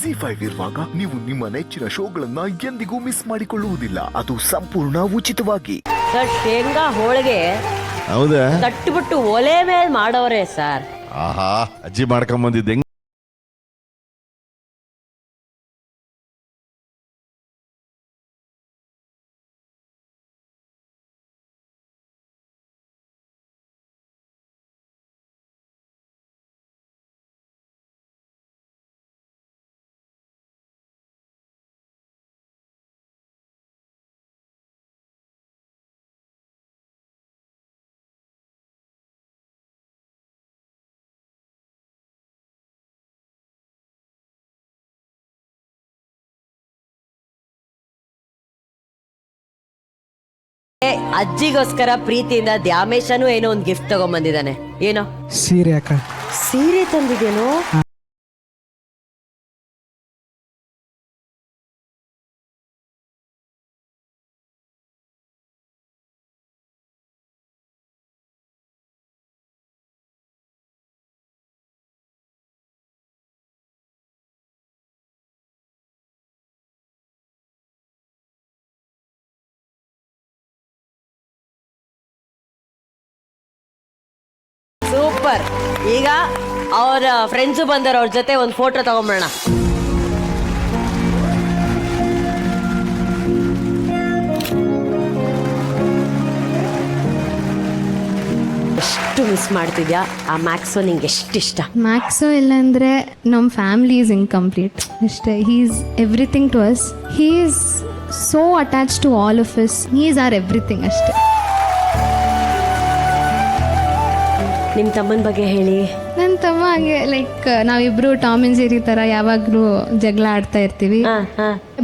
ZEE5 ಇರುವಾಗ ನೀವು ನಿಮ್ಮ ನೆಚ್ಚಿನ ಶೋಗಳನ್ನ ಎಂದಿಗೂ ಮಿಸ್ ಮಾಡಿಕೊಳ್ಳುವುದಿಲ್ಲ. ಅದು ಸಂಪೂರ್ಣ ಉಚಿತವಾಗಿ. ಸರ್ ಶೇಂಗಾ ಹೋಳಿಗೆ ಹೌದಾ? ತಟ್ಟುಬಿಟ್ಟು ಒಲೆ ಮೇಲೆ ಮಾಡೋರೆ ಸರ್. ಆಹಾ, ಅಜ್ಜಿ ಮಾಡ್ಕೊಂಬಂದಿದ್ದೆ. ಅಜ್ಜಿಗೋಸ್ಕರ ಪ್ರೀತಿಯಿಂದ ದ್ಯಾಮೇಶನು ಏನೋ ಒಂದು ಗಿಫ್ಟ್ ತಗೊಂಡ್ಬಂದಿದ್ದಾನೆ. ಏನೋ ಸೀರೆ ಅಕ್ಕ. ಸೀರೆ ತಂದಿದ್ದೇನೋ. ಸೂಪರ್. ಈಗ ಅವರ ಫ್ರೆಂಡ್ಸು ಬಂದರ, ಅವ್ರ ಜೊತೆ ಒಂದು ಫೋಟೋ ತಗೊಂಬಿಡೋಣ. ಎಷ್ಟು ಮಿಸ್ ಮಾಡ್ತಿದ್ಯಾ ಆ ಮ್ಯಾಕ್ಸೋ? ನಿಂಗೆ ಎಷ್ಟಿಷ್ಟ? ಮ್ಯಾಕ್ಸೋ ಇಲ್ಲ ಅಂದರೆ ನಮ್ಮ ಫ್ಯಾಮಿಲಿ ಈಸ್ ಇನ್ಕಂಪ್ಲೀಟ್ ಅಷ್ಟೇ. He is everything to us. He is so attach to all of us. He is our everything ಅಷ್ಟೇ. ನಿಮ್ಮ ತಮ್ಮನ ಬಗ್ಗೆ ಹೇಳಿ. ನನ್ನ ತಮ್ಮ ಹಾಗೆ ಲೈಕ್ ನಾವಿಬ್ರು ಟಾಮ್ ಅಂಡ್ ಜೆರಿ ಥರ ಯಾವಾಗಲೂ ಜಗಳ ಆಡ್ತಾ ಇರ್ತೀವಿ.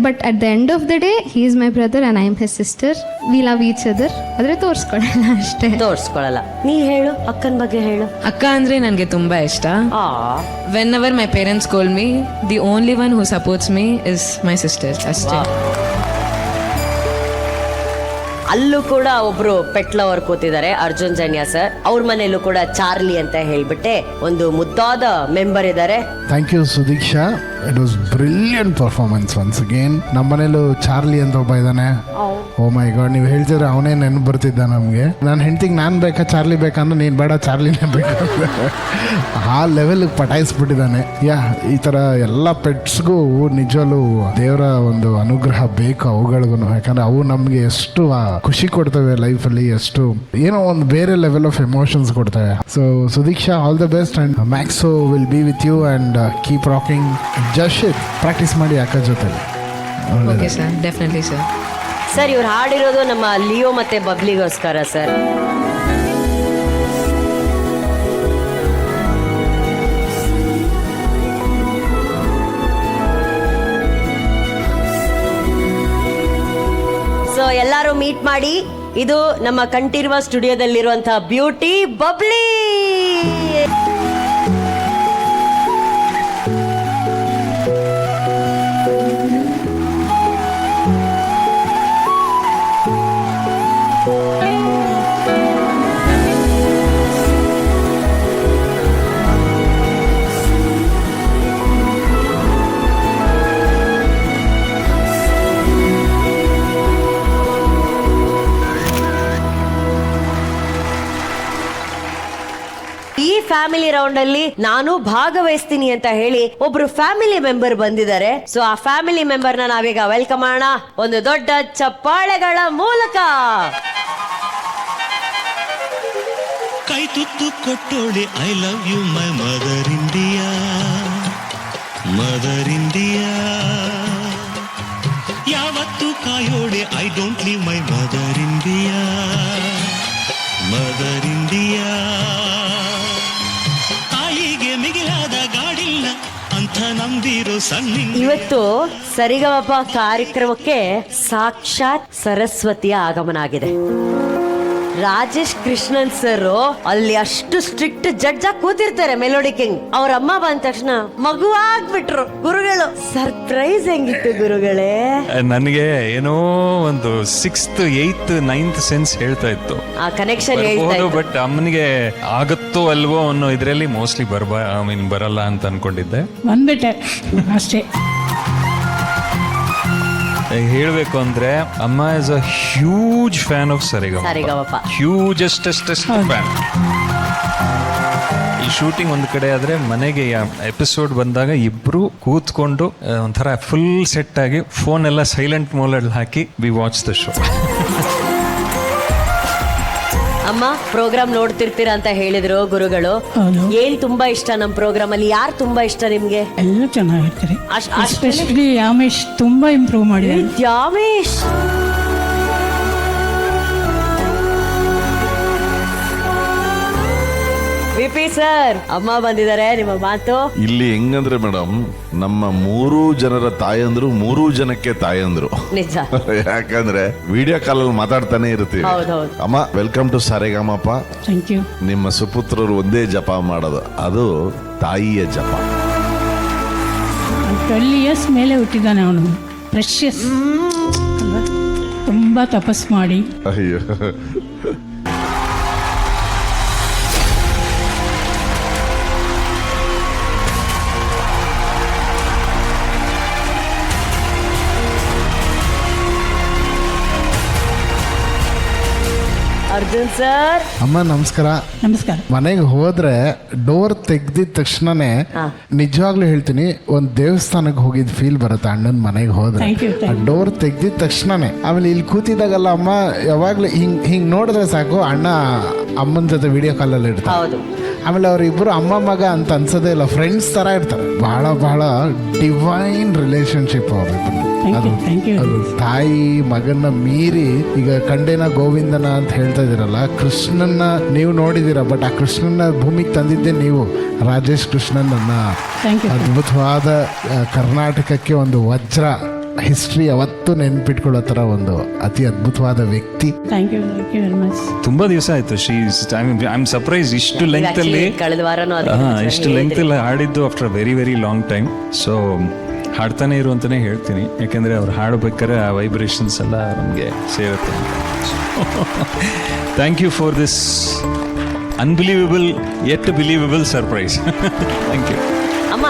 But at the end of the day he is my brother and I am his sister. We love each other. ಆದರೆ ತೋರಿಸ್ಕೊಳ್ಳಲ್ಲ ಅಷ್ಟೇ. ತೋರಿಸ್ಕೊಳ್ಳಲ್ಲ. ನೀ ಹೇಳು, ಅಕ್ಕನ ಬಗ್ಗೆ ಹೇಳು. ಅಕ್ಕ ಅಂದ್ರೆ ನನಗೆ ತುಂಬಾ ಇಷ್ಟ. When ever my parents call me, the only one who supports me is my sister ಅಷ್ಟೇ. ಅಲ್ಲೂ ಕೂಡ ಒಬ್ರು ಪೆಟ್ಲವರ್ ಕೂತಿದ್ದಾರೆ, ಅರ್ಜುನ್ ಜನ್ಯ ಸರ್. ಅವ್ರ ಮನೆಯಲ್ಲೂ ಕೂಡ ಚಾರ್ಲಿ ಅಂತ ಹೇಳ್ಬಿಟ್ಟೆ ಒಂದು ಮುದ್ದಾದ ಮೆಂಬರ್ ಇದ್ದಾರೆ. Thank you Sudiksha. It was brilliant performance once again. ನಮ್ಮ ಮನೇಲೂ ಚಾರ್ಲಿ ಅಂತ ಒಬ್ಬ ಇದ್ದಾನೆ. ಓ ಮೈ ಗಾಡ್, ನೀವು ಹೇಳ್ತಿದ್ರೆ ಅವನೇ ನೆನಪು ಬರ್ತಿದ್ದ ನಮಗೆ. ನನ್ನ ಹೆಂಡ್ತಿಗೆ ನಾನು ಬೇಕಾ ಚಾರ್ಲಿ ಬೇಕಂದ್ರೆ ನೀನು ಬೇಡ ಚಾರ್ಲಿನೇ ಬೇಕು ಆ ಲೆವೆಲ್ಗೆ ಪಟಾಯಿಸ್ಬಿಟ್ಟಿದ್ದಾನೆ. ಈ ಥರ ಎಲ್ಲ ಪೆಟ್ಸ್ಗೂ ನಿಜವಲ್ಲೂ ದೇವರ ಒಂದು ಅನುಗ್ರಹ ಬೇಕು ಅವುಗಳಿಗೂ. ಯಾಕಂದರೆ ಅವು ನಮಗೆ ಎಷ್ಟು ಖುಷಿ ಕೊಡ್ತವೆ ಲೈಫಲ್ಲಿ, ಎಷ್ಟು ಏನೋ ಒಂದು ಬೇರೆ ಲೆವೆಲ್ ಆಫ್ ಎಮೋಷನ್ಸ್ ಕೊಡ್ತವೆ. So Sudiksha, all the best and Maxo will be with you and keep rocking. Just practice ಮಾಡಿ ಅಕ್ಕ ಜೊತೆ. Okay sir, definitely sir. Sir ಇವ್ರು ಹಾಡಿರೋದು ನಮ್ಮ ಲಿಯೋ ಮತ್ತೆ ಬಬ್ಲಿಗೋಸ್ಕರ ಸರ್. ಸೊ ಎಲ್ಲರೂ ಮೀಟ್ ಮಾಡಿ. ಇದು ನಮ್ಮ ಕಂಠೀರವ ಸ್ಟುಡಿಯೋದಲ್ಲಿರುವಂತಹ ಬ್ಯೂಟಿ ಬಬ್ಲಿ. ಈ ಫ್ಯಾಮಿಲಿ ರೌಂಡ್ ಅಲ್ಲಿ ನಾನು ಭಾಗವಹಿಸ್ತೀನಿ ಅಂತ ಹೇಳಿ ಒಬ್ರು ಫ್ಯಾಮಿಲಿ ಮೆಂಬರ್ ಬಂದಿದ್ದಾರೆ. ಸೊ ಆ ಫ್ಯಾಮಿಲಿ ಮೆಂಬರ್ ನ ನಾವೀಗ ವೆಲ್ಕಮ್ ಮಾಡೋಣ ಒಂದು ದೊಡ್ಡ ಚಪ್ಪಾಳೆಗಳ ಮೂಲಕ. ಕೈ ತುತ್ತು ಕೊಟ್ಟೋಳಿ, I love you my mother India, mother India. ಯಾವತ್ತು ಕಾಯೋಳೆ, I don't leave my mother India, mother India. ತಾಯಿಗೆ ಮಿಗಿಲಾದ ಗಾಡಿಲ್ಲ ಅಂತ ನಂಬಿರೋ ಸಣ್ಣ. ಇವತ್ತು ಸರಿಗಮಪ ಕಾರ್ಯಕ್ರಮಕ್ಕೆ ಸಾಕ್ಷಾತ್ ಸರಸ್ವತಿಯ ಆಗಮನ ಆಗಿದೆ. ರಾಜೇಶ್ ಕೃಷ್ಣನ್ ಸರ್ ಅಲ್ಲಿ ಅಷ್ಟು ಸ್ಟ್ರಿಕ್ಟ್ ಜಡ್ಜ್ ಆಗಿ ಕೂತಿರ್ತಾರೆ ಮೆಲೋಡಿ ಕಿಂಗ್. ಅವ್ರ ಅಮ್ಮ ಬಂದ ತಕ್ಷಣ ಮಗು ಆಗ್ಬಿಟ್ರು ಗುರುಗಳು. ಸರ್ಪ್ರೈಸ್ ಹೆಂಗಿತ್ತು ಗುರುಗಳೇ? ನನಗೆ ಏನೋ ಒಂದು 6th 8th 9th ಸೆನ್ಸ್ ಹೇಳ್ತಾ ಇತ್ತು, ಆ ಕನೆಕ್ಷನ್ ಹೇಳ್ತಾ ಇತ್ತು. ಬಟ್ ಅಮ್ಮನಿಗೆ ಆಗುತ್ತೋ ಅಲ್ವೋ ಅನ್ನೋ ಇದ್ರಲ್ಲಿ ಮೋಸ್ಟ್ಲಿ ಬರಲ್ಲ ಅಂತ ಅನ್ಕೊಂಡಿದ್ದೆ. ಬಂದ್ಬಿಟ್ಟೆ ಅಷ್ಟೇ. ಹೇಳ್ಬೇಕು ಅಂದ್ರೆ ಅಮ್ಮ is a huge fan of Saregamapa. Hugest fan. ಈ ಶೂಟಿಂಗ್ ಒಂದ್ ಕಡೆ ಆದ್ರೆ ಮನೆಗೆ ಎಪಿಸೋಡ್ ಬಂದಾಗ ಇಬ್ರು ಕೂತ್ಕೊಂಡು ಒಂಥರ ಫುಲ್ ಸೆಟ್ ಆಗಿ ಫೋನ್ ಎಲ್ಲ ಸೈಲೆಂಟ್ ಮೋಡ್ ಹಾಕಿ ವಿ ವಾಚ್ ದ ಶೋ. ಅಮ್ಮ ಪ್ರೋಗ್ರಾಮ್ ನೋಡ್ತಿರ್ತೀರಾ ಅಂತ ಹೇಳಿದ್ರು ಗುರುಗಳು. ಏನ್ ತುಂಬಾ ಇಷ್ಟ ನಮ್ ಪ್ರೋಗ್ರಾಮ್ ಅಲ್ಲಿ? ಯಾರು ತುಂಬಾ ಇಷ್ಟ ನಿಮ್ಗೆ? ಎಲ್ಲ ಚೆನ್ನಾಗಿರ್ತಾರೆ. ಎಸ್ಪೆಷಲಿ ಯಾಮೇಶ್ ತುಂಬಾ ಇಂಪ್ರೂವ್ ಮಾಡಿದ್ದಾರೆ. ಯಾಮೇಶ್ ವಿಪಿ ಸರ್, ಅಮ್ಮ ಬಂದಿದ್ದಾರೆ, ನಿಮ್ಮ ಮಾತು. ಇಲ್ಲಿ ಹೆಂಗಂದ್ರೆ ಮೇಡಮ್, ನಮ್ಮ 3 ಜನರ ತಾಯಂದ್ರು 3 ಜನಕ್ಕೆ ತಾಯಂದ್ರು. ನಿಜ. ಯಾಕಂದ್ರೆ ವಿಡಿಯೋ ಕಾಲ್ ಅಲ್ಲಿ ಮಾತಾಡ್ತಾನೆ ಇರ್ತೀವಿ. ಹೌದೌದು. ಅಮ್ಮ welcome to Saregamapa. Thank you. ನಿಮ್ಮ ಸುಪುತ್ರರು ಒಂದೇ ಜಪ ಮಾಡೋದು, ಅದು ತಾಯಿಯ ಜಪ. 12 ಇಯರ್ಸ್ ಮೇಲೆ ಹುಟ್ಟಿದ್ದಾನೆ ಅವನು. ಪ್ರೆಷಿಯಸ್ ಅಲ್ವಾ? ತುಂಬಾ ತಪಸ್ ಮಾಡಿ. ಅಯ್ಯೋ, ಅರ್ಜುನ್ ಸರ್. ಅಮ್ಮ ನಮಸ್ಕಾರ. ನಮಸ್ಕಾರ. ಮನೆಗೆ ಹೋದ್ರೆ ಡೋರ್ ತೆಗ್ದಿದ ತಕ್ಷಣನೇ ನಿಜವಾಗ್ಲೂ ಹೇಳ್ತೀನಿ, ಒಂದ್ ದೇವಸ್ಥಾನಕ್ಕೆ ಹೋಗಿದ್ ಫೀಲ್ ಬರುತ್ತೆ ಅಣ್ಣನ ಮನೆಗೆ ಹೋದ್ರೆ. Thank you, thank you. Door ತೆಗ್ದಿದ ತಕ್ಷಣನೇ. ಆಮೇಲೆ ಇಲ್ಲಿ ಕೂತಿದಾಗಲ್ಲ ಅಮ್ಮ ಯಾವಾಗ್ಲೂ ಹಿಂಗ್ ನೋಡಿದ್ರೆ ಸಾಕು, ಅಣ್ಣ ಅಮ್ಮನ ಜೊತೆ ವಿಡಿಯೋ ಕಾಲಲ್ಲಿ ಇರ್ತಾರೆ. ಹೌದು. ಆಮೇಲೆ ಅವ್ರಿಬ್ರು ಅಮ್ಮ ಮಗ ಅಂತ ಅನ್ಸೋದೇ ಇಲ್ಲ, ಫ್ರೆಂಡ್ಸ್ ತರ ಇರ್ತಾರೆ. ಬಹಳ ಬಹಳ ಡಿವೈನ್ ರಿಲೇಶನ್ಶಿಪ್ ಅವ್ರಿಬ್ರು. ಅದು ತಾಯಿ ಮಗನ ಮೀರಿ. ಈಗ ಕಂಡೇನ ಗೋವಿಂದನ ಅಂತ ಹೇಳ್ತಾ ಇದೀರಲ್ಲ, ಕೃಷ್ಣನ್ನ ನೀವು ನೋಡಿದೀರ, ಬಟ್ ಆ ಕೃಷ್ಣನ ಭೂಮಿಗೆ ತಂದಿದ್ದೆ ನೀವು. ರಾಜೇಶ್ ಕೃಷ್ಣನ್ ನನ್ನ ಅದ್ಭುತವಾದ ಕರ್ನಾಟಕಕ್ಕೆ ಒಂದು ವಜ್ರ ಹಿಸ್ಟ್ರಿ ಅವತ್ತು ನೆನ್ಪಿಟ್ಕೊಳ್ಳೋ ತರ ಒಂದು ಅತಿ ಅದ್ಭುತವಾದ ವ್ಯಕ್ತಿ. Thank you very much. ತುಂಬಾ ದಿವಸ ಆಯ್ತು. ಐ ಆಮ್ ಸರ್ಪ್ರೈಸ್ ಇಷ್ಟು ಲೆಂತ್ ಅಲ್ಲಿ, ಕಳೆದ ವಾರನೂ ಇಷ್ಟು ಲೆಂತ್ ಅಲ್ಲಿ ಹಾಡಿದ್ದು after very very long time. So ಹಾಡ್ತಾನೆ ಇರು ಅಂತಾನೆ ಹೇಳ್ತೀನಿ, ಯಾಕಂದ್ರೆ ಅವ್ರು ಹಾಡ್ಬೇಕಾದ್ರೆ ಆ ವೈಬ್ರೇಷನ್ಸ್ ಎಲ್ಲ ನಮಗೆ ಸೇರುತ್ತೆ. Thank you for this unbelievable yet believable surprise. Thank you. ಅಮ್ಮ,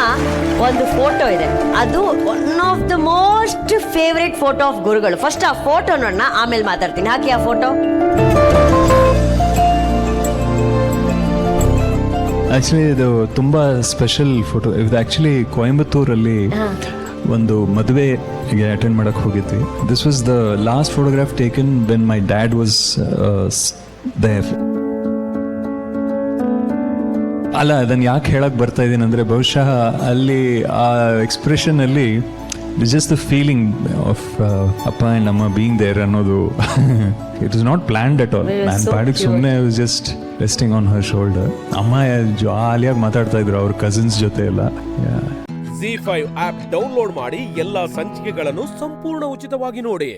ಒಂದು ಫೋಟೋ ಇದೆ, ಅದು one of the most favourite photo of ಗುರುಗಳು. ಫಸ್ಟ್ ಆ ಫೋಟೋ ನೋಡೋಣ, ಆಮೇಲೆ ಮಾತಾಡ್ತೀನಿ. ಹಾಕಿ ಆ ಫೋಟೋ. ಆಕ್ಚುಲಿ ಇದು ತುಂಬಾ ಸ್ಪೆಷಲ್ ಫೋಟೋ. ಇದು ಆಕ್ಚುಲಿ ಕೊಯಂಬತ್ತೂರಲ್ಲಿ ಒಂದು ಮದುವೆಗೆ ಅಟೆಂಡ್ ಮಾಡಕ್ ಹೋಗಿದ್ವಿ. This was the last photograph taken when my dad was there. ಅಲ್ಲ, ಅದನ್ನು ಯಾಕೆ ಹೇಳಕ್ ಬರ್ತಾ ಇದ್ದೀನಿ ಅಂದರೆ, ಬಹುಶಃ ಅಲ್ಲಿ ಆ ಎಕ್ಸ್ಪ್ರೆಷನ್ ಅಲ್ಲಿ ಜಸ್ಟ್ ದ ಫೀಲಿಂಗ್ ಆಫ್ ಅಪ್ಪ ಆ್ಯಂಡ್ ಅಮ್ಮ ಬೀಯಿಂಗ್ ದೇರ್ ಅನ್ನೋದು, it is not planned at all. ನಾನು ಪಾಡಿಗೆ ಸುಮ್ಮನೆ just resting on her shoulder. ಅಮ್ಮ ಜಾಲಿಯಾಗಿ ಮಾತಾಡ್ತಾ ಇದ್ರು ಅವ್ರ ಕಸಿನ್ಸ್ ಜೊತೆ ಎಲ್ಲ. ZEE5 ಆಪ್ ಡೌನ್ಲೋಡ್ ಮಾಡಿ ಎಲ್ಲಾ ಸಂಚಿಕೆಗಳನ್ನು ಸಂಪೂರ್ಣ ಉಚಿತವಾಗಿ ನೋಡಿ.